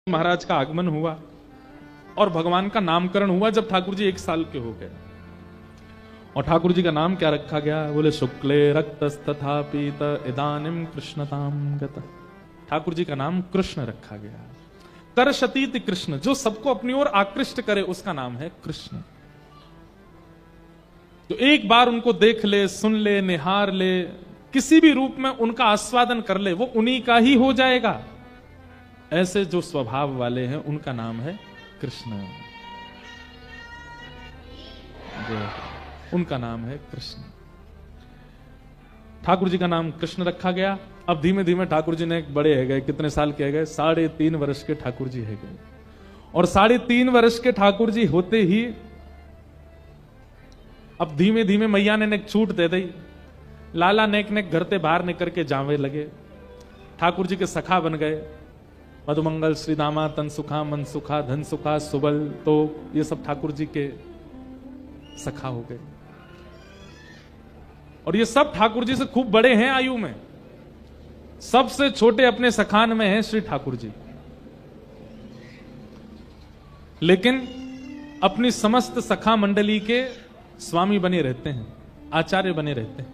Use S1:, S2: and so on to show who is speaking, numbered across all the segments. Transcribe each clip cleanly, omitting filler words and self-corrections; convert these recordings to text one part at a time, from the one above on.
S1: महाराज का आगमन हुआ और भगवान का नामकरण हुआ जब ठाकुर जी 1 साल के हो गए। और ठाकुर जी का नाम क्या रखा गया? बोले शुक्ले रक्तस्तथा पीत इदानिम कृष्णताम गत। ठाकुर जी का नाम कृष्ण रखा गया। करशतीत कृष्ण, जो सबको अपनी ओर आकृष्ट करे, उसका नाम है कृष्ण। तो एक बार उनको देख ले, सुन ले, निहार ले, किसी भी रूप में उनका आस्वादन कर ले, वो उन्हीं का ही हो जाएगा। ऐसे जो स्वभाव वाले हैं उनका नाम है कृष्ण। उनका नाम है कृष्ण। ठाकुर जी का नाम कृष्ण रखा गया। अब धीमे धीमे ठाकुर जी ने बड़े है गए। कितने साल के गए? 3.5 वर्ष के ठाकुर जी है गए। और 3.5 वर्ष के ठाकुर जी होते ही अब धीमे धीमे मैया ने एक छूट दे दी। लाला नेक नेक घर ते बाहर निकल के जावे लगे। ठाकुर जी के सखा बन गए। मधुमंगल, श्री दामा, तन सुखा, मन सुखा, धन सुखा, सुबल, तो ये सब ठाकुर जी के सखा हो गए। और ये सब ठाकुर जी से खूब बड़े हैं आयु में। सबसे छोटे अपने सखान में हैं श्री ठाकुर जी, लेकिन अपनी समस्त सखा मंडली के स्वामी बने रहते हैं, आचार्य बने रहते हैं।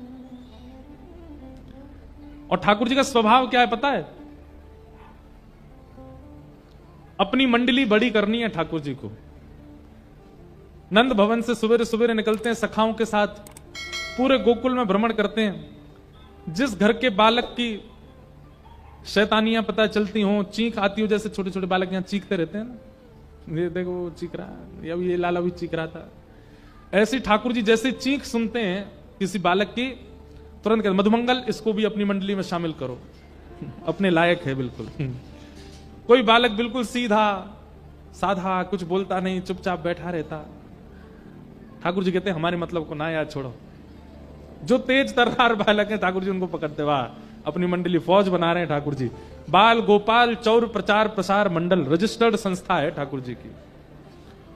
S1: और ठाकुर जी का स्वभाव क्या है पता है? अपनी मंडली बड़ी करनी है ठाकुर जी को। नंद भवन से सवेरे सवेरे निकलते हैं, सखाओं के साथ पूरे गोकुल में भ्रमण करते हैं। जिस घर के बालक की शैतानियां पता चलती हो, चीख आती हो, जैसे छोटे छोटे बालक यहां चीखते रहते हैं ना, ये देखो चीख रहा है, या ये लाला भी चीख रहा था। ऐसी ठाकुर जी जैसे चीख सुनते हैं किसी बालक की, तुरंत कहते मधुमंगल, इसको भी अपनी मंडली में शामिल करो, अपने लायक है बिल्कुल। कोई बालक बिल्कुल सीधा साधा, कुछ बोलता नहीं, चुपचाप बैठा रहता, ठाकुर जी कहते हैं हमारे मतलब को ना याद छोड़ो। जो तेज तर्रार बालक है ठाकुर जी उनको पकड़ते, वाह, अपनी मंडली फौज बना रहे हैं ठाकुर जी। बाल गोपाल चौर प्रचार प्रसार मंडल रजिस्टर्ड संस्था है ठाकुर जी की,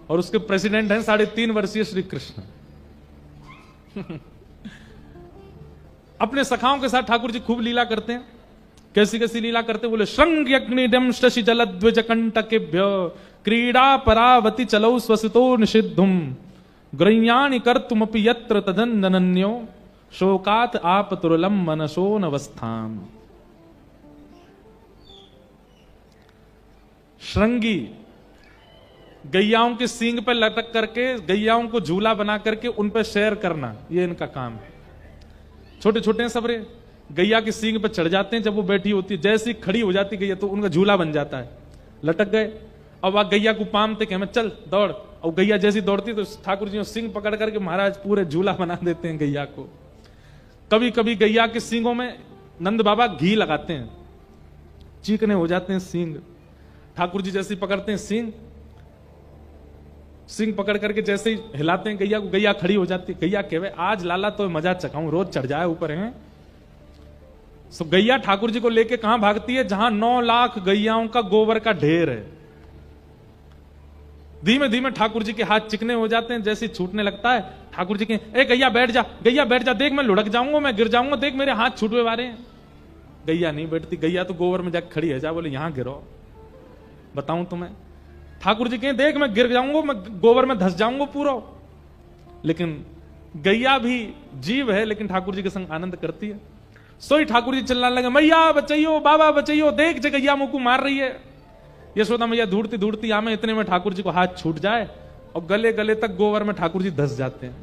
S1: और उसके प्रेसिडेंट हैं 3.5 वर्षीय श्री कृष्ण। अपने सखाओं के साथ ठाकुर जी खूब लीला करते हैं। कैसी कैसी लीला करते हैं? बोले श्रृंग यज्ञनिडम शशि जलद्विज कंटकेभ्य क्रीडा परावति चलौ स्वसितो निषिद्धुम ग्रह्याणि कर्तुमपि यत्र तदनन्यो शोकात आप तुरलम मनसो नवस्थाम। श्रृंगी, गैयाओं के सींग पे लटक करके गैयाओं को झूला बना करके उन पे सैर करना, ये इनका काम है। छोटे छोटे हैं सबरे, गैया के सींग पे चढ़ जाते हैं। जब वो बैठी होती है, जैसी खड़ी हो जाती गैया तो उनका झूला बन जाता है। लटक गए, अब वह गैया को पामते कि हमें चल दौड़, और गैया जैसी दौड़ती तो ठाकुर जी सिंग पकड़ करके महाराज पूरे झूला बना देते हैं गैया को। कभी कभी गैया के सींगों में नंद बाबा घी लगाते हैं, चीकने हो जाते हैं सींग। ठाकुर जी जैसे पकड़ते हैं सिंग पकड़ करके जैसे ही हिलाते हैं गैया को, गैया खड़ी हो जाती है। गैया कहे आज लाला तो मजा चखाऊं, रोज चढ़ जाए ऊपर है। सो गैया ठाकुर जी को लेके कहां भागती है? जहां 9 लाख गैयाओं का गोबर का ढेर है। धीमे धीमे ठाकुर जी के हाथ चिकने हो जाते हैं। जैसे छूटने लगता है ठाकुर जी के, ए गैया बैठ जा, गैया बैठ जा, देख मैं लुढ़क जाऊंगा, मैं गिर जाऊंगा, देख मेरे हाथ छूटवे वाले हैं। गैया नहीं बैठती, गैया तो गोबर में जाकर खड़ी है। जा बोले यहां गिरो, बताऊं तुम्हें। ठाकुर जी कहें देख मैं गिर जाऊंगा, मैं गोबर में धस जाऊंगा पूरा। लेकिन गैया भी जीव है, लेकिन ठाकुर जी के संग आनंद करती है। सोई ठाकुर जी चिल्लाने लगे, मैया बचाइयो, बाबा बचाइयो, देख जे गैया मुंह को मार रही है। यशोदा मैया ढूंढती ढूंढती आमे, इतने में ठाकुर जी को हाथ छूट जाए और गले गले तक गोबर में ठाकुर जी धस जाते हैं।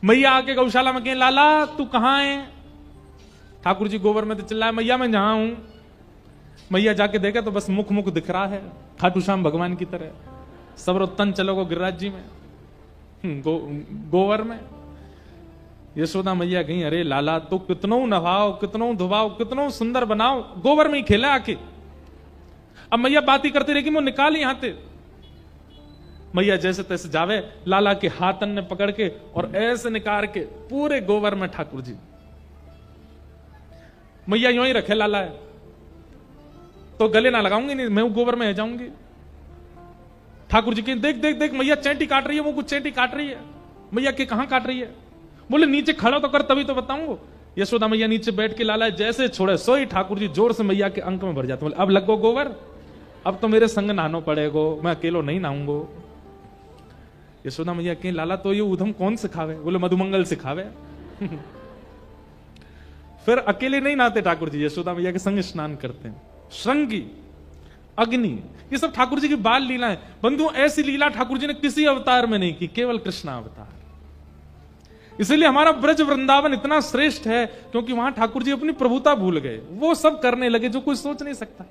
S1: मैया आके गौशाला में कहें लाला तू कहां है? ठाकुर जी गोबर में तो चिल्लाए, मैया मैं जहां हूं। मैया जाके देखा तो बस मुख मुख दिख रहा है खाटू श्याम भगवान की तरह। सबरो तन चलो गो गिरिराज जी में, गोबर में। यशोदा मैया कहीं अरे लाला तो कितनों नभाओ, कितनों धुबाओ, कितनों सुंदर बनाओ, गोबर में ही खेला आके। अब मैया बात ही करती रही कि वो निकाल यहां थे। मैया जैसे तैसे जावे, लाला के हाथन ने पकड़ के और ऐसे निकाल के पूरे गोबर में ठाकुर जी। मैया यूं ही रखे लाला है तो गले ना लगाऊंगी, नहीं मैं गोबर में जाऊंगी। ठाकुर जी की देख देख देख मैया चैंटी काट रही है, वो कुछ चैंटी काट रही है। मैया के कहां काट रही है? बोले नीचे खड़ा तो कर तभी तो बताऊंगा। यशोदा मैया नीचे बैठ के लाला जैसे छोड़े सोई ठाकुर जी जोर से मैया के अंक में भर जाते, बोले अब लगो गोबर, अब तो मेरे संग नहानो पड़ेगो, मैं अकेलो नहीं नहाऊंगो। यशोदा मैया कहीं लाला तो ये उधम कौन सिखावे? बोले मधुमंगल सिखावे। फिर अकेले नहीं नहाते ठाकुर जी, यशोदा मैया के संग स्नान करते हैं। श्रृंगी, अग्नि, ये सब ठाकुर जी की बाल लीला है। बंधु ऐसी लीला ठाकुर जी ने किसी अवतार में नहीं की, केवल कृष्णा अवतार। इसीलिए हमारा ब्रज वृंदावन इतना श्रेष्ठ है, क्योंकि वहां ठाकुर जी अपनी प्रभुता भूल गए, वो सब करने लगे जो कोई सोच नहीं सकता।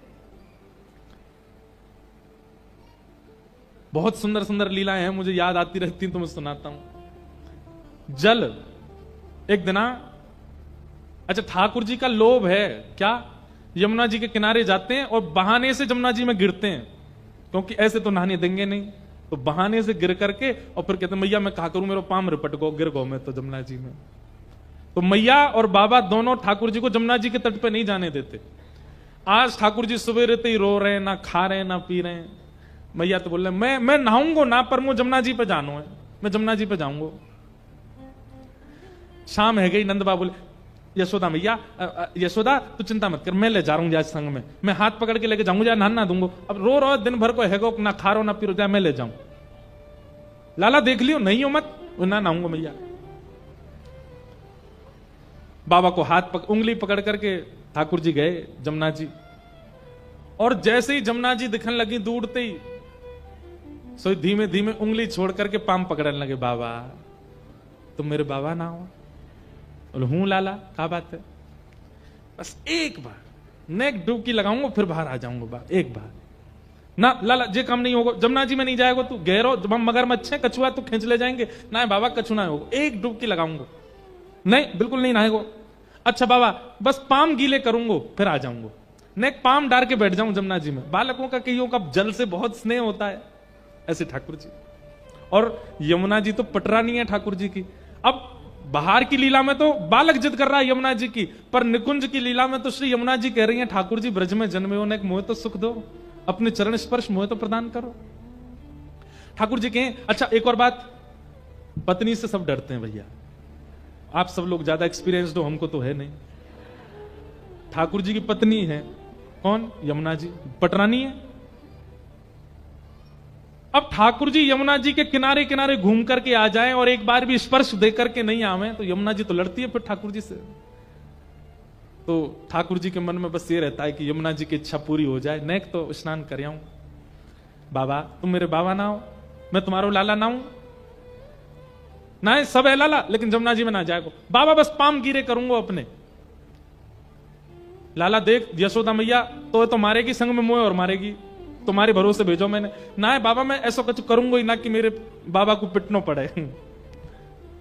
S1: बहुत सुंदर सुंदर लीलाएं हैं, मुझे याद आती रहती तो मैं सुनाता हूं। जल, एक दिना, अच्छा ठाकुर जी का लोभ है क्या, यमुना जी के किनारे जाते हैं और बहाने से यमुना जी में गिरते हैं, क्योंकि ऐसे तो नहाने देंगे नहीं, तो बहाने से गिर करके और फिर कहते हैं मैया मैं कहा करूं, मेरा पाम रिपट गो, गिर गो मैं तो यमुना जी में। तो मैया और बाबा दोनों ठाकुर जी को यमुना जी के तट पे नहीं जाने देते। आज ठाकुर जी सुबह रहते ही रो रहे हैं, ना खा रहे हैं ना पी रहे हैं। मैया तो बोल रहे मैं नहाऊंगो ना, पर मुझे यमुना जी पे जानो है, मैं यमुना जी पे जाऊंगो। शाम है गई, नंद बाबा बोले यशोदा मैया, यशोदा तू चिंता मत कर, मैं ले जा रहा हूं आज संग में, मैं हाथ पकड़ के लेके जाऊंगा, नहा दूंगो। अब रो रो दिन भर को हैगो, ना खा रो ना पी रो, जाए मैं ले जाऊं। लाला देख लियो नहीं हो मत, ना नहाऊंगा मैया। बाबा को उंगली पकड़ करके ठाकुर जी गए जमुना जी, और जैसे ही जमुना जी दिखने लगी दूरते ही, सो धीमे धीमे उंगली छोड़ करके पाम पकड़ने लगे। बाबा तुम मेरे बाबा ना हो? बोले हूं लाला, क्या बात है? बस एक बार नेक डुबकी लगाऊंगा फिर बाहर आ जाऊंगा, एक बार ना लाला, जे काम नहीं होगा, जमुना जी में नहीं जाएगा तू, गहरो मगरमच्छ है, कछुआ तू खींच ले जाएंगे, ना बाबा कछु ना होगा, एक डुबकी लगाऊंगा। नहीं बिल्कुल नहीं नहाएगो। अच्छा बाबा बस पाम गीले करूंगा फिर आ जाऊंगा, नेक पाम डाल के बैठ जाऊं जमुना जी में। बालकों का कईयों का जल से बहुत स्नेह होता है, ऐसे ठाकुर जी। और यमुना जी तो पटरानी है ठाकुर जी की। अब बाहर की लीला में तो बालक जिद कर रहा है यमुना जी की, पर निकुंज की लीला में तो श्री यमुना जी कह रही हैं ठाकुर जी ब्रज में जन्मे होने मोह तो सुख दो, अपने चरण स्पर्श मोह तो प्रदान करो। ठाकुर जी कहें अच्छा एक और बात, पत्नी से सब डरते हैं भैया, आप सब लोग ज्यादा एक्सपीरियंस्ड हो, हमको तो है नहीं। ठाकुर जी की पत्नी है कौन? यमुना जी, पटरानी है। अब ठाकुर जी यमुना जी के किनारे किनारे घूम करके आ जाएं और एक बार भी स्पर्श दे करके नहीं आवे तो यमुना जी तो लड़ती है फिर ठाकुर जी से। तो ठाकुर जी के मन में बस ये रहता है कि यमुना जी की इच्छा पूरी हो जाए, नेक तो स्नान कर आऊं। बाबा तुम मेरे बाबा ना हो, मैं तुम्हारो लाला ना हूं, ना सब है लाला लेकिन यमुना जी में ना जाएगो। बाबा बस पाम गिरे करूंगा अपने। लाला देख यशोदा मैया तो मारेगी संग में मोह और मारेगी, तुम्हारे भरोसे भेजो मैंने। ना है बाबा मैं ऐसा कुछ करूंगा ही ना कि मेरे बाबा को पिटनो पड़े,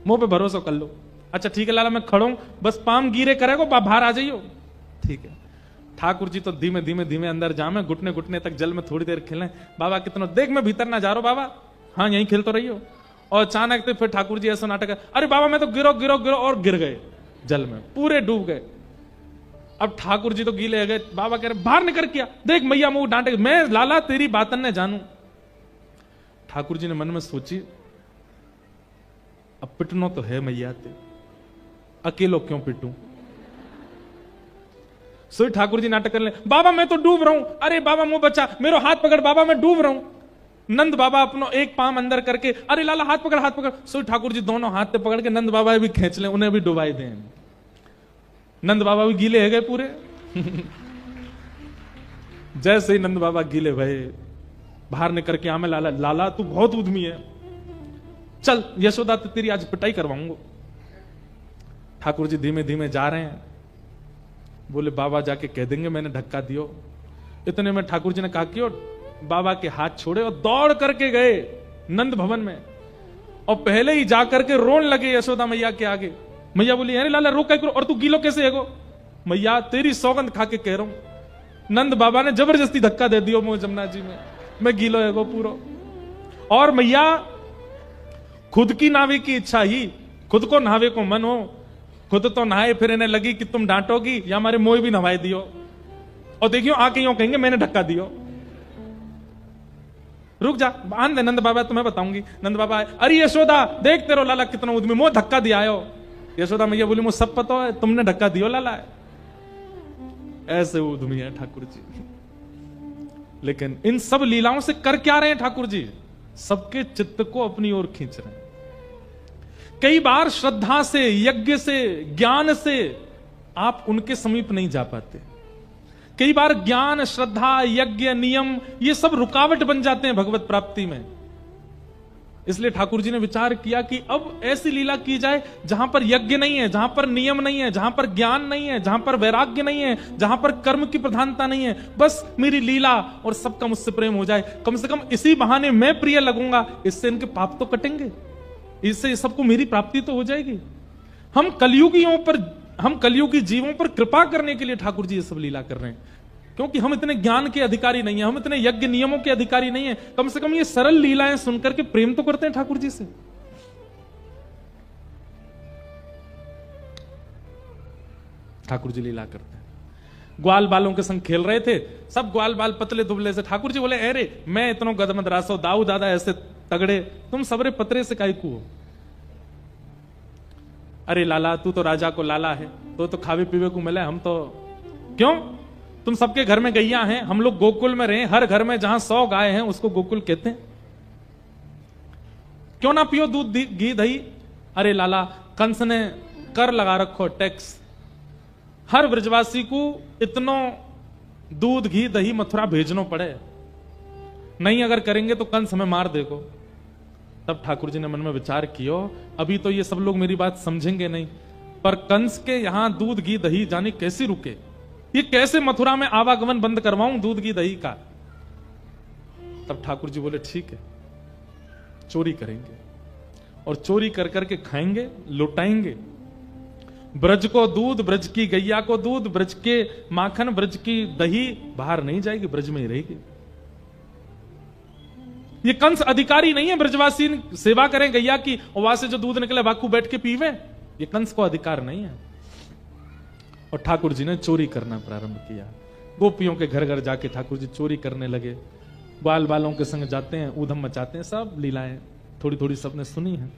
S1: मुंह पे भरोसा कर लो। अच्छा ठीक है लाला मैं खड़ो, बस पाम गिरे करेगो, बाहर आ जाइयो। ठीक है। ठाकुर जी तो धीमे धीमे धीमे अंदर जामे, घुटने घुटने तक जल में थोड़ी देर खेलें। बाबा कितना देख मैं भीतर ना जा रहा बाबा, हाँ यहीं खेल तो रही हो। और अचानक फिर ठाकुर जी ऐसा नाटक, अरे बाबा मैं तो गिरो गिरो गिरो, और गिर गए जल में, पूरे डूब गए। अब ठाकुर जी तो गीले हो गए। बाबा कह रहे बाहर निकल किया, देख मैया मुंह डांटे, मैं लाला तेरी बातन ने जानू। ठाकुर जी ने मन में सोची अब पिटनो तो है मैया ते, अकेलो क्यों पिटूं। सो ठाकुर जी नाटक कर ले, बाबा मैं तो डूब रहा हूं, अरे बाबा मुंह बचा, मेरा हाथ पकड़ बाबा मैं डूब रहा हूं। नंद बाबा अपनो एक पाम अंदर करके, अरे लाला हाथ पकड़ हाथ पकड़। सो ठाकुर जी दोनों हाथ पे पकड़ के नंद बाबा भी खींच ले, उन्हें भी डुबाई दें। नंद बाबा भी गीले है गए पूरे। जैसे ही नंद बाबा गीले भये, बाहर निकल के आमे, लाला लाला तू बहुत उद्यमी है, चल यशोदा तो तेरी आज पिटाई करवाऊंगा। ठाकुर जी धीमे धीमे जा रहे हैं, बोले बाबा जाके कह देंगे मैंने धक्का दियो। इतने में ठाकुर जी ने कहा क्यों, बाबा के हाथ छोड़े और दौड़ करके गए नंद भवन में, और पहले ही जाकर के रोन लगे यशोदा मैया के आगे। मैया बोली अरे लाला रो करो, और तू गीलो कैसे है? मैया तेरी सौगंध खा के कह रहा हूं, नंद बाबा ने जबरदस्ती धक्का दे दियो मुझे जमुना जी में, मैं गीलो है पूरा। और मैया खुद की नावे की इच्छा ही, खुद को नहावे को मन हो, खुद तो नहाए, फिर इन्हें लगी कि तुम डांटोगी या हमारे मोह भी नहाए दियो, और देखियो आके यूं कहेंगे मैंने धक्का दियो। रुक जा आन दे नंद बाबा तुम्हें बताऊंगी। नंद बाबा अरे यशोदा देख तेरो लाला कितना उद्यमी, मोह धक्का दिया आयो। यशोदा मैया बोली मुझे सब पता है, तुमने धक्का दियो लाला। ऐसे उद्यमी है ठाकुर जी। लेकिन इन सब लीलाओं से कर क्या रहे हैं ठाकुर जी? सबके चित्त को अपनी ओर खींच रहे हैं। कई बार श्रद्धा से, यज्ञ से, ज्ञान से आप उनके समीप नहीं जा पाते। कई बार ज्ञान, श्रद्धा, यज्ञ, नियम ये सब रुकावट बन जाते हैं भगवत प्राप्ति में। इसलिए ठाकुर जी ने विचार किया कि अब ऐसी लीला की जाए जहां पर यज्ञ नहीं है, जहां पर नियम नहीं है, जहां पर ज्ञान नहीं है, जहां पर वैराग्य नहीं है, जहां पर कर्म की प्रधानता नहीं है, बस मेरी लीला और सबका मुझसे प्रेम हो जाए। कम से कम इसी बहाने मैं प्रिय लगूंगा, इससे इनके पाप तो कटेंगे, इससे सबको मेरी प्राप्ति तो हो जाएगी। हम कलयुगी जीवों पर कृपा करने के लिए ठाकुर जी ये सब लीला कर रहे हैं, क्योंकि हम इतने ज्ञान के अधिकारी नहीं है, हम इतने यज्ञ नियमों के अधिकारी नहीं है। कम से कम ये सरल लीलाएं सुनकर के प्रेम तो करते हैं ठाकुर जी से। ठाकुर जी लीला करते हैं। ग्वाल बालों के संग खेल रहे थे, सब ग्वाल बाल पतले दुबले से। ठाकुर जी बोले अरे मैं इतनो गदमद रासो, दाऊ दादा ऐसे तगड़े, तुम सबरे पतरे से काई को? अरे लाला तू तो राजा को लाला है, तो खावे पीवे को मिले, हम तो क्यों? तुम सबके घर में गैया हैं, हम लोग गोकुल में रहे, हर घर में जहां 100 गाय हैं उसको गोकुल कहते हैं। क्यों ना पियो दूध घी दही? अरे लाला कंस ने कर लगा रखो, टैक्स, हर ब्रजवासी को इतनो दूध घी दही मथुरा भेजनो पड़े, नहीं अगर करेंगे तो कंस हमें मार देगो। तब ठाकुर जी ने मन में विचार किया, अभी तो ये सब लोग मेरी बात समझेंगे नहीं, पर कंस के यहां दूध घी दही जाने कैसे रुके, ये कैसे मथुरा में आवागमन बंद करवाऊं दूध घी दही का? तब ठाकुर जी बोले ठीक है, चोरी करेंगे और चोरी कर करके खाएंगे, लुटाएंगे। ब्रज को दूध, ब्रज की गैया को दूध, ब्रज के माखन, ब्रज की दही बाहर नहीं जाएगी, ब्रज में ही रहेगी। ये कंस अधिकारी नहीं है ब्रजवासी सेवा करें गैया की और वहां से जो दूध निकले वाकू बैठ के पीवे, ये कंस को अधिकार नहीं है। और ठाकुर जी ने चोरी करना प्रारंभ किया। गोपियों के घर घर जाके ठाकुर जी चोरी करने लगे, बाल बालों के संग जाते हैं, ऊधम मचाते हैं, सब लीलाएं थोड़ी थोड़ी सबने सुनी है।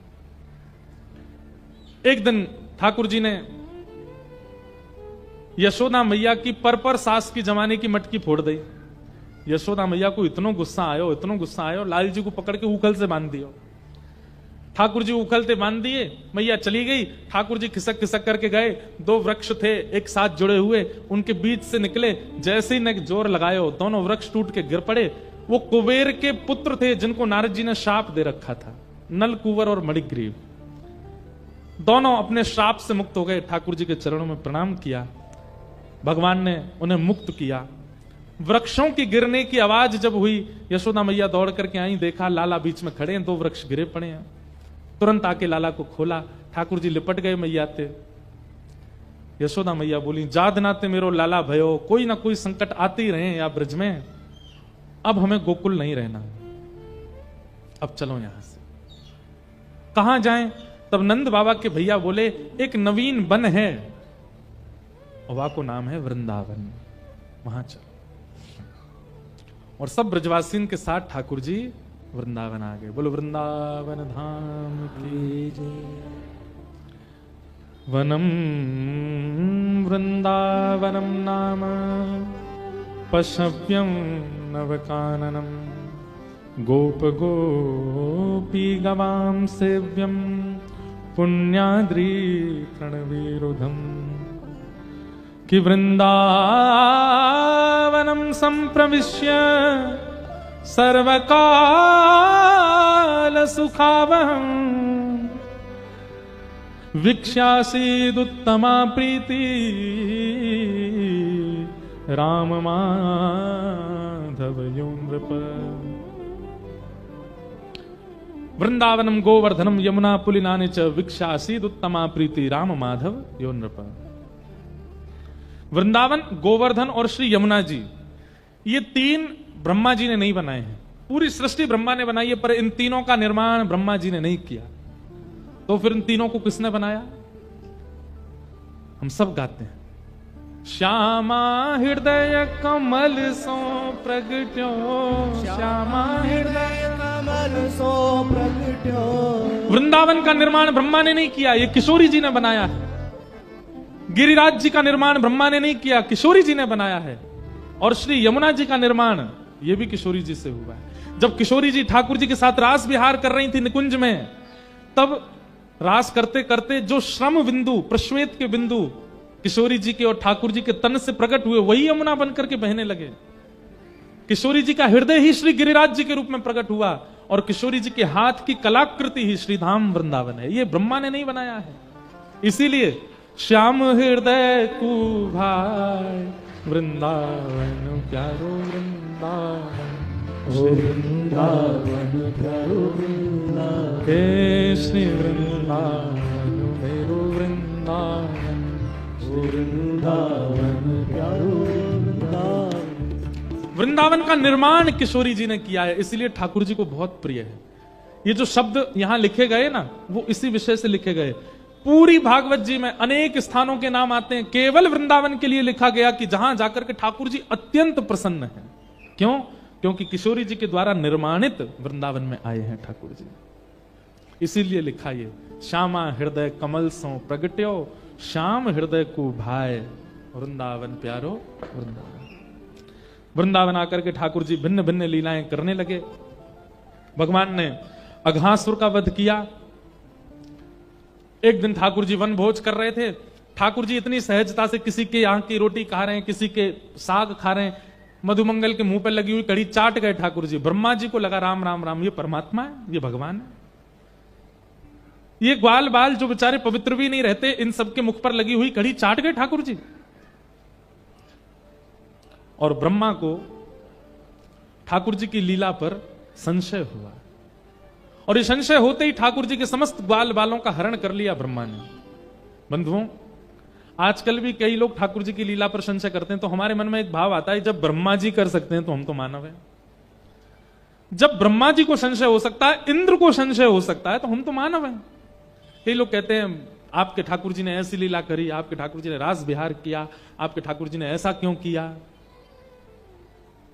S1: एक दिन ठाकुर जी ने यशोदा मैया की पर सास की जमाने की मटकी फोड़ दी। यशोदा मैया को इतना गुस्सा आयो, लाल जी को पकड़ के उखल से बांध दियो। ठाकुर जी उखलते बांध दिए, मैया चली गई। ठाकुर जी खिसक खिसक करके गए, 2 वृक्ष थे एक साथ जुड़े हुए, उनके बीच से निकले, जैसे ही ने जोर लगायो दोनों वृक्ष टूट के गिर पड़े। वो कुबेर के पुत्र थे जिनको नारद जी ने शाप दे रखा था, नल कुंवर और मणिग्रीव। दोनों अपने श्राप से मुक्त हो गए। ठाकुर जी के चरणों में प्रणाम किया, भगवान ने उन्हें मुक्त किया। वृक्षों की गिरने की आवाज जब हुई, यशोदा मैया दौड़ करके आई, देखा लाला बीच में खड़े हैं, 2 वृक्ष गिरे पड़े हैं। तुरंत आके लाला को खोला, ठाकुर जी लिपट गए मैया ते। यशोदा मैया बोली जाद नाते मेरो लाला भयो, कोई ना कोई संकट आते ही रहे या ब्रज में, अब हमें गोकुल नहीं रहना, अब चलो यहां से। कहां जाएं? तब नंद बाबा के भैया बोले एक नवीन वन है, वहां को नाम है वृंदावन, वहां चलो। और सब ब्रजवासियों के साथ ठाकुर जी वृंदावन आ गए। बोलो वृंदावन धाम की जय। वनम वृंदावनम नाम पशव्यम नवकाननम, गोप गोपी गवाम सेव्यम, पुण्याद्री तृणवीरुधम। कि वृंदावनम संप्रविश्य सर्वकाल सुखावहं, वीक्ष्यासीदुत्तमा प्रीति राम माधव यो नृप। वृंदावनम गोवर्धनम यमुना पुलिनानि च, वीक्ष्यासीदुत्तमा प्रीति राम माधव यो नृप। वृंदावन, गोवर्धन और श्री यमुना जी, ये 3 ब्रह्मा जी ने नहीं बनाए हैं, पूरी सृष्टि ब्रह्मा ने बनाई है, पर इन तीनों का निर्माण ब्रह्मा जी ने नहीं किया। तो फिर इन तीनों को किसने बनाया? हम सब गाते हैं श्यामा हृदय कमल सो प्रगट्यो, श्यामा हृदय
S2: कमल सो प्रगट्यो।
S1: वृंदावन का निर्माण ब्रह्मा ने नहीं किया, ये किशोरी जी ने बनाया है। गिरिराज जी का निर्माण ब्रह्मा ने नहीं किया, किशोरी जी ने बनाया है। और श्री यमुना जी का निर्माण ये भी किशोरी जी से हुआ है। जब किशोरी जी ठाकुर जी के साथ रास विहार कर रही थी निकुंज में, तब रास करते करते जो श्रम बिंदु, प्रश्वेत के बिंदु किशोरी जी के और ठाकुर जी के तन से प्रकट हुए, वही यमुना बनकर के बहने लगे। किशोरी जी का हृदय ही श्री गिरिराज जी के रूप में प्रकट हुआ और किशोरी जी के हाथ की कलाकृति ही श्रीधाम वृंदावन है। ये ब्रह्मा ने नहीं बनाया है। इसीलिए श्याम हृदय को भाई वृंदावन प्यारो वृंदावन,
S2: वृंदावन प्यारो वृंदावन,
S1: हे श्री वृंदावन मेरो वृंदावन,
S2: वृंदावन प्यारो वृंदावन।
S1: वृंदावन का निर्माण किशोरी जी ने किया है, इसलिए ठाकुर जी को बहुत प्रिय है। ये जो शब्द यहां लिखे गए ना, वो इसी विषय से लिखे गए। पूरी भागवत जी में अनेक स्थानों के नाम आते हैं, केवल वृंदावन के लिए लिखा गया कि जहां जाकर के ठाकुर जी अत्यंत प्रसन्न हैं। क्यों? क्योंकि किशोरी जी के द्वारा निर्माणित वृंदावन में आए हैं ठाकुर जी, इसीलिए लिखा ये श्यामा हृदय कमल सो प्रगट्यो, श्याम हृदय को भाई वृंदावन प्यारो वृंदावन। वृंदावन आकर के ठाकुर जी भिन्न भिन्न लीलाएं करने लगे। भगवान ने अघासुर का वध किया। एक दिन ठाकुर जी वन भोज कर रहे थे। ठाकुर जी इतनी सहजता से किसी के यहाँ की रोटी खा रहे हैं, किसी के साग खा रहे हैं, मधुमंगल के मुंह पर लगी हुई कड़ी चाट गए ठाकुर जी। ब्रह्मा जी को लगा राम राम राम, ये परमात्मा है, ये भगवान है। ये ग्वाल बाल जो बेचारे पवित्र भी नहीं रहते, इन सबके मुख पर लगी हुई कड़ी चाट गए ठाकुर जी। और ब्रह्मा को ठाकुर जी की लीला पर संशय हुआ, और ये संशय होते ही ठाकुर जी के समस्त ग्वाल बालों का हरण कर लिया ब्रह्मा ने। बंधुओं, आजकल भी कई लोग ठाकुर जी की लीला पर संशय करते हैं, तो हमारे मन में एक भाव आता है, जब ब्रह्मा जी कर सकते हैं तो हम तो मानव हैं। जब ब्रह्मा जी को संशय हो सकता है, इंद्र को संशय हो सकता है, तो हम तो मानव हैं। कई लोग कहते हैं आपके ठाकुर जी ने ऐसी लीला करी, आपके ठाकुर जी ने रास विहार किया, आपके ठाकुर जी ने ऐसा क्यों किया।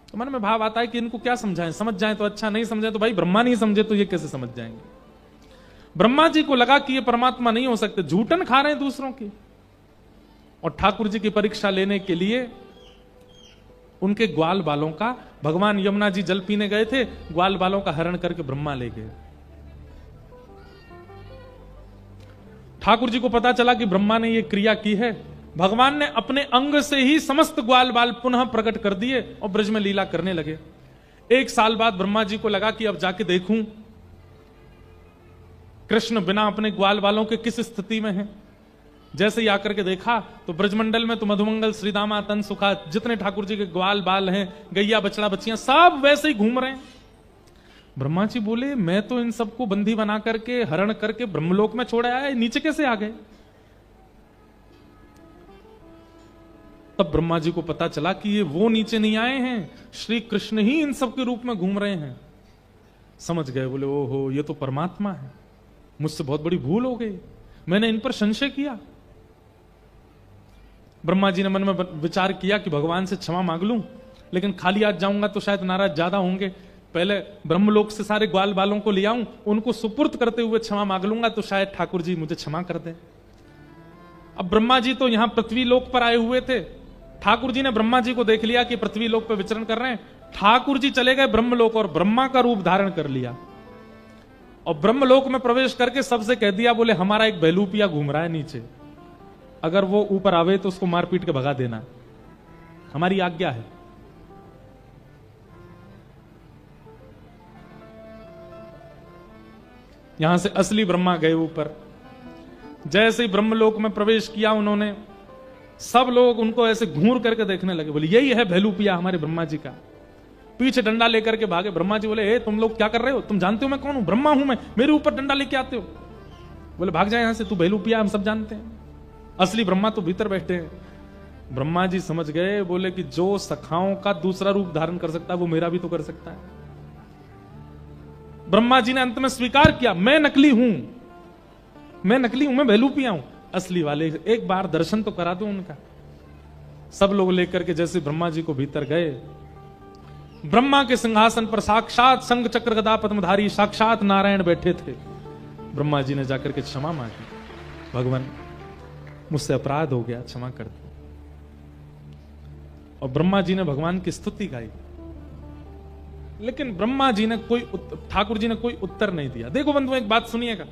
S1: तो मन में भाव आता है कि इनको क्या समझाएं, समझ जाएं तो अच्छा, नहीं समझे तो भाई ब्रह्मा नहीं समझे तो ये कैसे समझ जाएंगे। ब्रह्मा जी को लगा कि ये परमात्मा नहीं हो सकते, झूठन खा रहे हैं दूसरों की, और ठाकुर जी की परीक्षा लेने के लिए उनके ग्वाल बालों का, भगवान यमुना जी जल पीने गए थे, ग्वाल बालों का हरण करके ब्रह्मा ले गए। ठाकुर जी को पता चला कि ब्रह्मा ने यह क्रिया की है। भगवान ने अपने अंग से ही समस्त ग्वाल बाल पुनः प्रकट कर दिए और ब्रज में लीला करने लगे। एक साल बाद ब्रह्मा जी को लगा कि अब जाके देखूं कृष्ण बिना अपने ग्वाल बालों के किस स्थिति में हैं। जैसे ही आकर के देखा तो ब्रजमंडल में तो मधुमंगल, श्रीदामा, तन सुखा, जितने ठाकुर जी के ग्वाल बाल हैं, गैया बछड़ा बच्चियां, सब वैसे ही घूम रहे हैं। ब्रह्मा जी बोले, मैं तो इन सबको बंदी बना करके, हरण करके ब्रह्मलोक में छोड़ आया, नीचे कैसे आ गए। तब ब्रह्मा जी को पता चला कि ये वो नीचे नहीं आए हैं, श्री कृष्ण ही इन सब के रूप में घूम रहे हैं। समझ गए, बोले ओहो ये तो परमात्मा है, मुझसे बहुत बड़ी भूल हो गई, मैंने इन पर संशय किया। ब्रह्मा जी ने मन में विचार किया कि भगवान से क्षमा मांग लूं, लेकिन खाली आज जाऊंगा तो शायद नाराज ज्यादा होंगे, पहले ब्रह्मलोक से सारे ग्वाल बालों को ले आऊं, उनको सुपुर्द करते हुए क्षमा मांग लूंगा तो शायद ठाकुर जी मुझे क्षमा कर दें। अब ब्रह्मा जी तो यहां पृथ्वी लोक पर आए हुए थे, ठाकुर जी ने ब्रह्मा जी को देख लिया कि पृथ्वी लोक पर विचरण कर रहे हैं, ठाकुर जी चले गए ब्रह्मलोक और ब्रह्मा का रूप धारण कर लिया, और ब्रह्मलोक में प्रवेश करके सबसे कह दिया, बोले हमारा एक बहलूपिया घूम रहा है नीचे, अगर वो ऊपर आवे तो उसको मार पीट के भगा देना, हमारी आज्ञा है। यहां से असली ब्रह्मा गए ऊपर। जैसे ही ब्रह्मलोक में प्रवेश किया उन्होंने, सब लोग उनको ऐसे घूर करके देखने लगे, बोले यही है बहलूपिया हमारे ब्रह्मा जी का। पीछे डंडा लेकर के भागे। ब्रह्मा जी बोले, तुम लोग क्या कर रहे हो, तुम जानते हो मैं कौन हूं, ब्रह्मा हूं मैं, मेरे ऊपर डंडा लेके आते हो। बोले भाग जाए यहां से, तू बहलूपिया हम सब जानते हैं, असली ब्रह्मा तो भीतर बैठे हैं। ब्रह्मा जी समझ गए, बोले कि जो सखाओं का दूसरा रूप धारण कर सकता है वो मेरा भी तो कर सकता है। ब्रह्मा जी ने अंत में स्वीकार किया, मैं नकली हूं, मैं बहलूपिया हूं, असली वाले एक बार दर्शन तो करा दो उनका। सब लोग लेकर के जैसे ब्रह्मा जी को भीतर गए, ब्रह्मा के सिंहासन पर साक्षात शंख चक्र गदा पद्मधारी साक्षात नारायण बैठे थे। ब्रह्मा जी ने जाकर के क्षमा मांगी, भगवान मुझसे अपराध हो गया, क्षमा कर दो। और ब्रह्मा जी ने भगवान की स्तुति गाई, लेकिन ब्रह्मा जी ने ठाकुर जी ने कोई उत्तर नहीं दिया। देखो बंधुओं, एक बात सुनिएगा,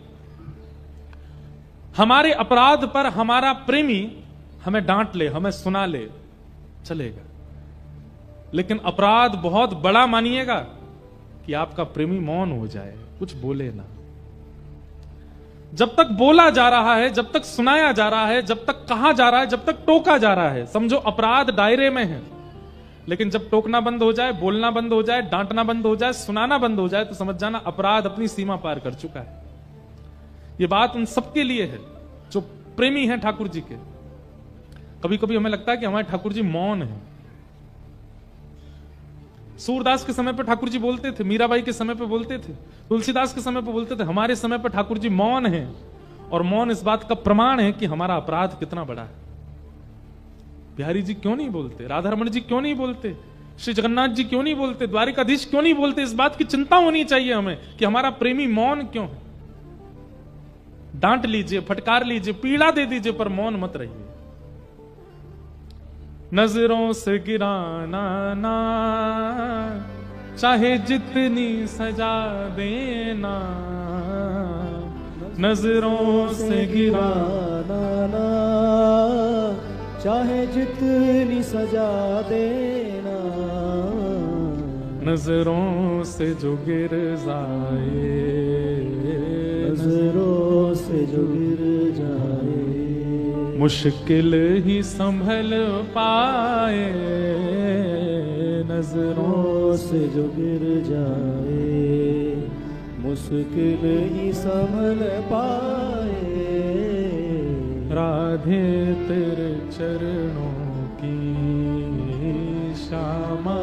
S1: हमारे अपराध पर हमारा प्रेमी हमें डांट ले, हमें सुना ले, चलेगा, लेकिन अपराध बहुत बड़ा मानिएगा कि आपका प्रेमी मौन हो जाए, कुछ बोले ना। जब तक बोला जा रहा है, जब तक सुनाया जा रहा है, जब तक कहा जा रहा है, जब तक टोका जा रहा है, समझो अपराध दायरे में है। लेकिन जब टोकना बंद हो जाए, बोलना बंद हो जाए, डांटना बंद हो जाए, सुनाना बंद हो जाए, तो समझ जाना अपराध अपनी सीमा पार कर चुका है। ये बात उन सबके लिए है जो प्रेमी हैं ठाकुर जी के। कभी कभी हमें लगता है कि हमारे ठाकुर जी मौन है। सूरदास के समय पर ठाकुर जी बोलते थे, मीराबाई के समय पर बोलते थे, तुलसीदास के समय पर बोलते थे, हमारे समय पर ठाकुर जी मौन है। और मौन इस बात का प्रमाण है कि हमारा अपराध कितना बड़ा है। बिहारी जी क्यों नहीं बोलते, राधारमण जी क्यों नहीं बोलते, श्री जगन्नाथ जी क्यों नहीं बोलते, द्वारिकाधीश क्यों नहीं बोलते? इस बात की चिंता होनी चाहिए हमें कि हमारा प्रेमी मौन क्यों है। डांट लीजिए, फटकार लीजिए, पीड़ा दे दीजिए, पर मौन मत रहिए। नजरों से गिराना ना, चाहे जितनी सजा देना, नजरों से गिराना
S2: ना, चाहे जितनी सजा देना,
S1: नजरों से जो गिर जाए,
S2: नजरों से जो गिर जाए,
S1: मुश्किल ही संभल पाए, नजरों
S2: से जो गिर जाए, मुश्किल ही संभल पाए।
S1: राधे तेरे चरणों की श्यामा,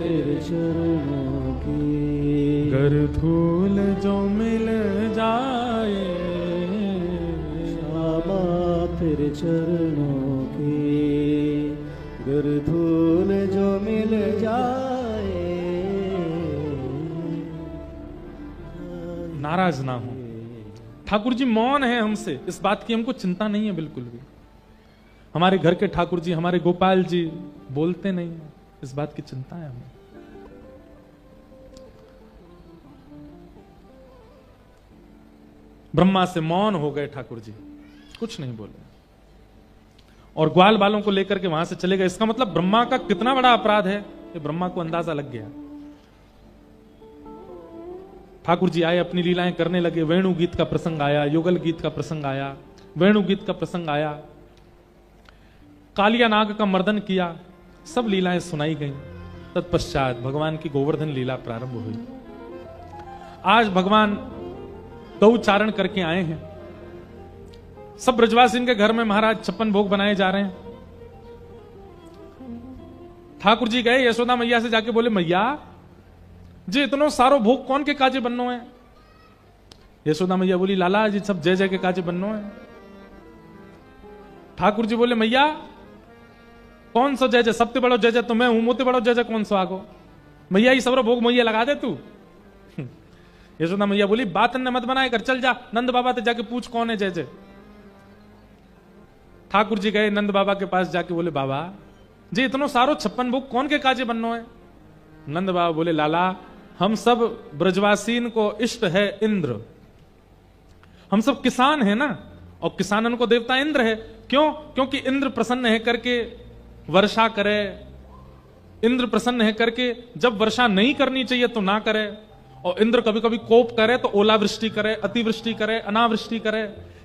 S2: तेरे चरणों की
S1: गर धूल जो मिल जाए,
S2: श्यामा तेरे चरणों की गर धूल जो मिल जाए।
S1: नाराज ना हो। ठाकुर जी मौन है हमसे, इस बात की हमको चिंता नहीं है बिल्कुल भी। हमारे घर के ठाकुर जी, हमारे गोपाल जी बोलते नहीं, इस बात की चिंता है हमें। ब्रह्मा से मौन हो गए ठाकुर जी, कुछ नहीं बोले, और ग्वाल बालों को लेकर के वहां से चले गए। इसका मतलब ब्रह्मा का कितना बड़ा अपराध है, ये ब्रह्मा को अंदाजा लग गया। ठाकुर जी आए, अपनी लीलाएं करने लगे। वेणु गीत का प्रसंग आया, युगल गीत का प्रसंग आया, वेणु गीत का प्रसंग आया, कालिया नाग का मर्दन किया, सब लीलाएं सुनाई गईं। तत्पश्चात भगवान की गोवर्धन लीला प्रारंभ हुई। आज भगवान गौचारण करके आए हैं। सब ब्रजवासी के घर में महाराज 56 भोग बनाए जा रहे हैं। ठाकुर जी गए, यशोदा मैया से जाके बोले, मैया जी इतनो सारो भोग कौन के काजे बननो है? यशोदा मैया बोली, लाला जी सब जय जय के काजे बननो है। ठाकुर जी बोले, मैया कौन सो जय जय? सबसे बड़ो जय जय तो मैं हूं, मोते बड़ो जय जय कौन सो आगो? मैया ये सबरो भोग मैया लगा दे तू। यशोदा मैया बोली, बात ने मत बनाए कर, चल जा नंद बाबा से जाके पूछ कौन है जय जय। ठाकुर जी गए नंद बाबा के पास, जाके बोले, बाबा जी इतनो सारो 56 भोग कौन के काजे बननो है? नंद बाबा बोले, लाला हम सब ब्रजवासीन को इष्ट है इंद्र, हम सब किसान है ना, और किसानन को देवता इंद्र है। क्यों? क्योंकि इंद्र प्रसन्न है करके वर्षा करे, इंद्र प्रसन्न है करके जब वर्षा नहीं करनी चाहिए तो ना करे, और इंद्र कभी कभी कोप करे तो ओलावृष्टि करे, अतिवृष्टि करे, अनावृष्टि करे।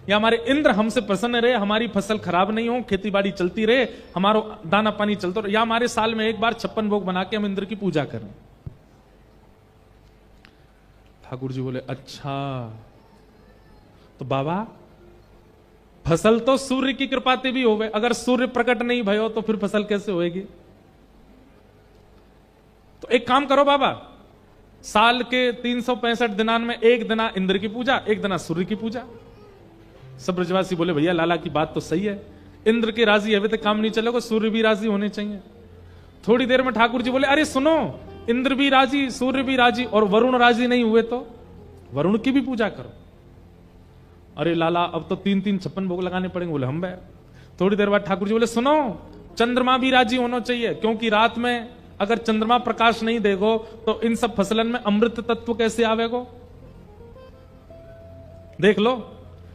S1: या हमारे इंद्र हमसे प्रसन्न रहे, हमारी फसल खराब नहीं हो, खेती बाड़ी चलती रहे, हमारा दाना पानी चलता रहे, या हमारे साल में एक बार 56 भोग बना के हम इंद्र की पूजा करें। ठाकुर जी बोले, अच्छा तो बाबा फसल तो सूर्य की कृपा से भी होवे, अगर सूर्य प्रकट नहीं भयो तो फिर फसल कैसे होएगी? तो एक काम करो बाबा, साल के 365 दिनान में एक दिना इंद्र की पूजा, एक दिना सूर्य की पूजा। सब ब्रजवासी बोले, भैया लाला की बात तो सही है, इंद्र के राजी है तो काम नहीं चलेगा, सूर्य भी राजी होने चाहिए। थोड़ी देर में ठाकुर जी बोले, अरे सुनो, इंद्र भी राजी, सूर्य भी राजी और वरुण राजी नहीं हुए तो वरुण की भी पूजा करो। अरे लाला अब तो 3-3 56 भोग लगाने पड़ेंगे। बोले हम बैठ। थोड़ी देर बाद ठाकुर जी बोले, सुनो, चंद्रमा भी राजी होना चाहिए, क्योंकि रात में अगर चंद्रमा प्रकाश नहीं देगो तो इन सब फसलन में अमृत तत्व कैसे आवेगो। देख लो,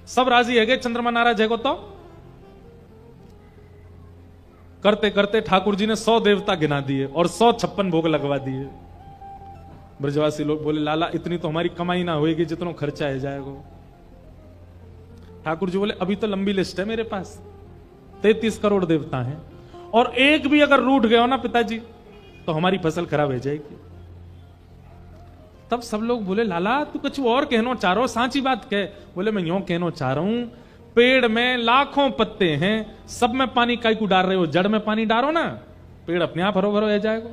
S1: सब राजी है, चंद्रमा नाराज है तो। करते करते ठाकुर जी ने 100 देवता गिना दिए और 156 भोग लगवा दिए। ब्रजवासी लोग बोले, लाला इतनी तो हमारी कमाई ना होगी जितना खर्चा है जाएगा। ठाकुर जी बोले, अभी तो लंबी लिस्ट है मेरे पास, 33 करोड़ देवता हैं, और एक भी अगर रूठ गया हो ना पिताजी तो हमारी फसल खराब हो जाएगी। तब सब लोग बोले, लाला तू कुछ और कहना चाह रहा हो, सांची बात कह। बोले, मैं यूं कहना चाह रहा हूं, पेड़ में लाखों पत्ते हैं, सब में पानी काई को डाल रहे हो, जड़ में पानी डालो ना, पेड़ अपने आप हरो भरो रह जाएगा।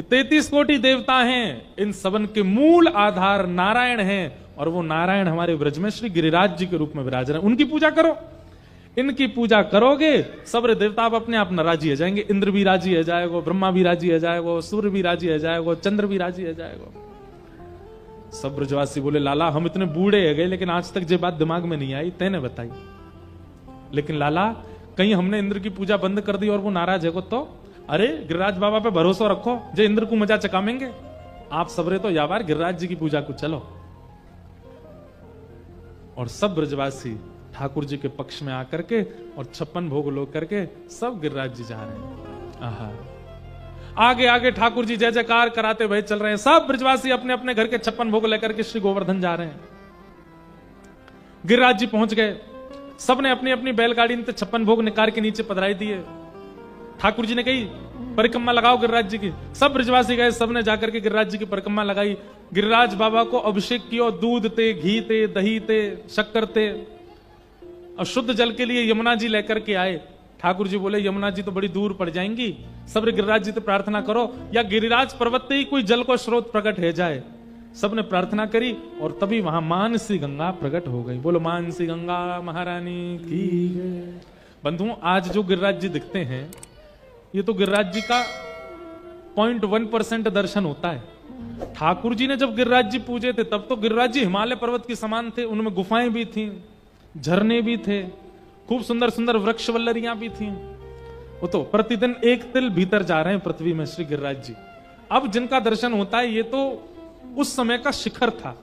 S1: 33 कोटि देवता हैं, इन सबन के मूल आधार नारायण हैं, और वो नारायण हमारे ब्रज में श्री गिरिराज जी के रूप में विराज रहे हैं। उनकी पूजा करो। इनकी पूजा करोगे सब देवता आप अपने आप नाराजी हो जाएंगे। इंद्र भी राजी हो जाएगा, ब्रह्मा भी राजी हो जाएगा, सूर्य भी राजी हो जाएगा, चंद्र भी राजी हो जाएगा। सब ब्रजवासी बोले, लाला हम इतने बूढ़े हो गए लेकिन आज तक ये बात दिमाग में नहीं आई, तैने बताई। लेकिन लाला कहीं हमने इंद्र की पूजा बंद कर दी और वो नाराज है तो? अरे गिरिराज बाबा पे भरोसा रखो, जो इंद्र को मजा चकामेंगे। आप सबरे तो यावार गिरिराज जी की पूजा को चलो। और सब ब्रजवासी ठाकुर जी के पक्ष में आकर के और 56 भोग लो करके सब गिरिराज जी जा रहे हैं। आहा, आगे आगे ठाकुर जी जय जयकार कराते हुए चल रहे हैं। सब ब्रजवासी अपने अपने घर के 56 भोग लेकर के श्री गोवर्धन जा रहे हैं। गिरिराज जी पहुंच गए, सबने अपनी अपनी बैलगाड़ी में 56 भोग निकाल के नीचे पधराई दिए। ठाकुर जी ने कही, परिक्रमा लगाओ गिरिराज जी की। सब ब्रजवासी गए, सबने जाकर के गिरिराज जी की परिक्रमा लगाई। गिरिराज बाबा को अभिषेक किया, दूध ते, घी ते, दही ते, शक्कर ते, और शुद्ध जल के लिए यमुना जी लेकर के आए। ठाकुर जी बोले, यमुना जी तो बड़ी दूर पड़ जाएंगी, सब गिरिराज जी तो प्रार्थना करो या गिरिराज पर्वत ही कोई जल को स्रोत प्रकट हो जाए। सबने प्रार्थना करी और तभी वहां मानसी गंगा प्रकट हो गई। बोलो मानसी गंगा महारानी की। बंधुओं, आज जो गिरिराज जी दिखते हैं ये तो गिरिराज जी का 0.1% दर्शन होता है। ठाकुर जी ने जब गिरिराज जी पूजे थे तब तो गिरिराज जी हिमालय पर्वत के समान थे, उनमें गुफाएं भी थी, झरने भी थे, खूब सुंदर सुंदर वृक्ष वल्लरियां भी थी। वो तो प्रतिदिन एक तिल भीतर जा रहे हैं पृथ्वी में श्री गिरिराज जी। अब जिनका दर्शन होता है ये तो उस समय का शिखर था,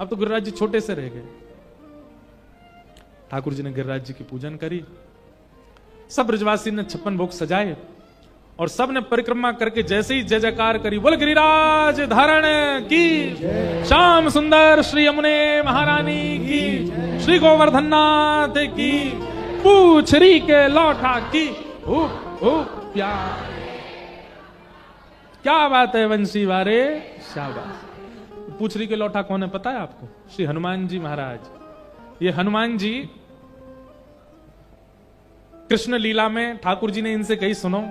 S1: अब तो गिरिराज जी छोटे से रह गए। ठाकुर जी ने गिरिराज जी की पूजन करी, सब ब्रजवासी ने 56 भोग सजाए और सब ने परिक्रमा करके जैसे ही जय जयकार करी, बोल गिरिराज धारण की, श्याम सुंदर श्री यमुने महारानी की, श्री गोवर्धन नाथ की, पूछरी के लौटा की, प्यार। क्या बात है वंशी वारे, शाबाश। पूछरी के लौटा कौन है पता है आपको? श्री हनुमान जी महाराज। ये हनुमान जी कृष्ण लीला में ठाकुर जी ने इनसे कही, सुनो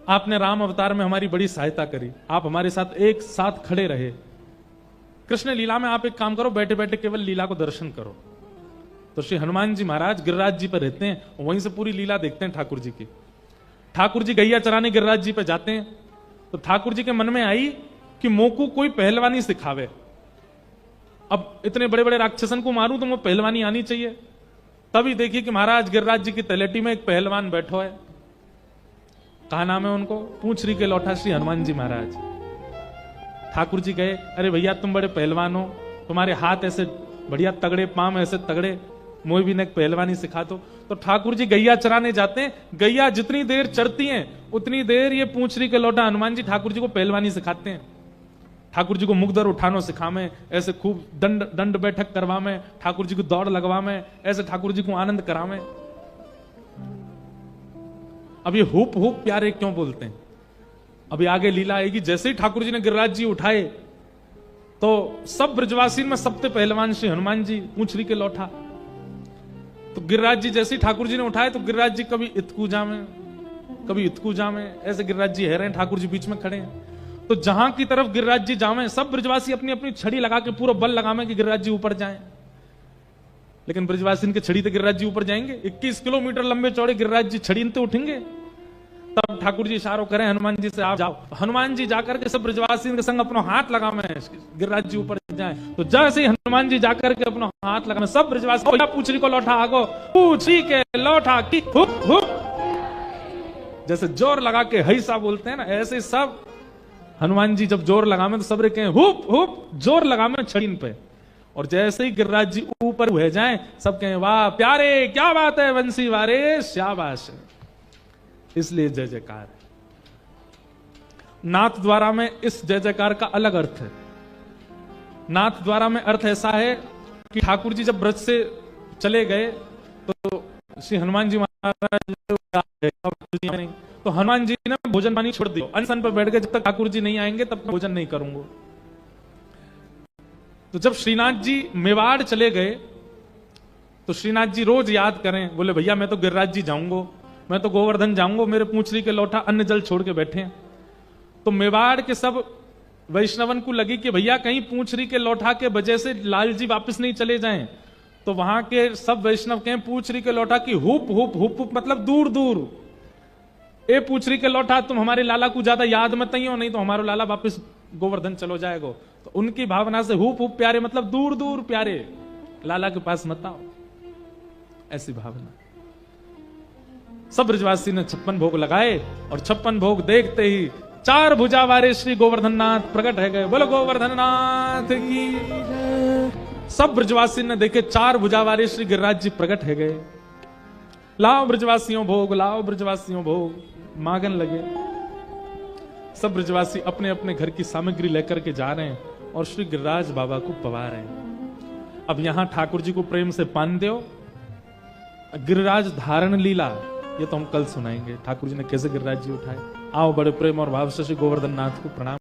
S1: आपने राम अवतार में हमारी बड़ी सहायता करी, आप हमारे साथ एक साथ खड़े रहे, कृष्ण लीला में आप एक काम करो, बैठे बैठे केवल लीला को दर्शन करो। तो श्री हनुमान जी महाराज गिरिराज जी पर रहते हैं, वहीं से पूरी लीला देखते हैं ठाकुर जी की। ठाकुर जी गैया चराने गिरिराज जी पे जाते हैं तो ठाकुर जी के मन में आई कि मोकू कोई पहलवानी सिखावे। अब इतने बड़े बड़े राक्षसन को मारूं तो वो पहलवानी आनी चाहिए। तभी देखिए कि महाराज गिरिराज जी की तलेटी में एक पहलवान बैठो है। कहा नाम है उनको? पूछरी के लौटा श्री हनुमान जी महाराज। ठाकुर जी गए, अरे भैया तुम बड़े पहलवान हो, तुम्हारे हाथ ऐसे बढ़िया तगड़े, पांव ऐसे तगड़े, मोई भी ने पहलवानी सिखा दो। तो ठाकुर जी गैया चराने जाते हैं, गैया जितनी देर चरती हैं उतनी देर ये पूछरी के लौटा हनुमान जी ठाकुर जी को पहलवानी सिखाते हैं। ठाकुर जी को मुगदर उठानो सिखावे, ऐसे खूब दंड बैठक करवावे, ठाकुर जी को दौड़ लगवावे, ऐसे ठाकुर जी को आनंद करावे। अब ये हुप हुप प्यारे क्यों बोलते हैं? अभी आगे लीला आएगी। जैसे ही ठाकुर जी ने गिरिराज जी उठाए तो सब ब्रजवासी में सबसे पहलवान श्री हनुमान जी पूछरी के लौटा। तो गिरिराज जी जैसे ही ठाकुर जी ने उठाए तो गिरिराज जी कभी इतकू जामे कभी इतकू जामे, ऐसे गिरिराज जी है रहे हैं, ठाकुर जी बीच में खड़े हैं। तो जहां की तरफ गिरिराज जी जावे सब ब्रजवासी अपनी अपनी छड़ी लगा के पूरा बल लगावे कि गिरिराज जी ऊपर जाएं। लेकिन ब्रजवासी के छड़ी तो गिरिराज जी ऊपर जाएंगे। 21 किलोमीटर लंबे चौड़े गिरिराज जी छड़ी तो उठेंगे। तब ठाकुर जी इशारों करें हनुमान जी से, आप जाओ। हनुमान जी जाकर के सब ब्रजवासी के संग अपना हाथ लगा में गिरिराज जी ऊपर जाए। तो जैसे ही हनुमान जी जाकर के अपना हाथ लगा में सब ब्रजवासी पूछरी को लौटा आगो, पूछरी के लौटा की हुप हुप, जैसे जोर लगा के हैसा बोलते हैं ना, ऐसे सब हनुमान जी जब जोर लगा में तो सब कहें हुप हुप, जोर लगा में छड़ीन पे। और जैसे ही गिरिराज जी ऊपर हुए जाएं, सब कहें वाह प्यारे, क्या बात है बंसी वारे, शाबाश। इसलिए जय जयकार है। नाथ द्वारा में इस जय जयकार का अलग अर्थ है। नाथ द्वारा में अर्थ ऐसा है कि ठाकुर जी जब ब्रज से चले गए तो श्री हनुमान जी महाराज नहीं, तो हनुमान जी ने भोजन पानी छोड़ दिया, अनशन पर बैठ गए, जब तक ठाकुर जी नहीं आएंगे तब तक भोजन नहीं करूंगा। तो जब श्रीनाथ जी मेवाड़ चले गए तो श्रीनाथ जी रोज याद करें, बोले भैया मैं तो गिरिराज जी जाऊंगा, मैं तो गोवर्धन जाऊंगा, मेरे पूंछरी के लौटा अन्न जल छोड़ के बैठे हैं। तो मेवाड़ के सब वैष्णवन को लगी कि भैया कहीं पूंछरी के लौटा के वजह से लाल जी वापस नहीं चले जाएं। तो वहां के सब वैष्णव कहें पूंछरी के लौटा की हुप हुप हुप हुप, मतलब दूर दूर। ए पूंछरी के लौटा तुम हमारे लाला को ज्यादा याद मत आइयो, नहीं तो हमारा लाला वापस गोवर्धन चलो जाएगा। तो उनकी भावना से हुप हुप प्यारे मतलब दूर दूर प्यारे, लाला के पास मत आओ, ऐसी भावना। सब ब्रजवासी ने 56 भोग लगाए और 56 भोग देखते ही 4 भुजा वाले श्री गोवर्धन नाथ प्रकट है गए। बोलो गोवर्धन नाथ की। सब ब्रजवासी ने देखे 4 भुजा वाले श्री गिरिराज जी प्रकट है गए। लाओ ब्रजवासियों भोग, लाओ ब्रजवासियों भोग, मांगन लगे। सब ब्रजवासी अपने अपने घर की सामग्री लेकर के जा रहे हैं और श्री गिरिराज बाबा को पवा रहे हैं। अब यहां ठाकुर जी को प्रेम से पान दो। गिरिराज धारण लीला ये तो हम कल सुनाएंगे, ठाकुर जी ने कैसे गिरिराज जी उठाए। आओ बड़े प्रेम और भाव से श्री गोवर्धन नाथ को प्रणाम।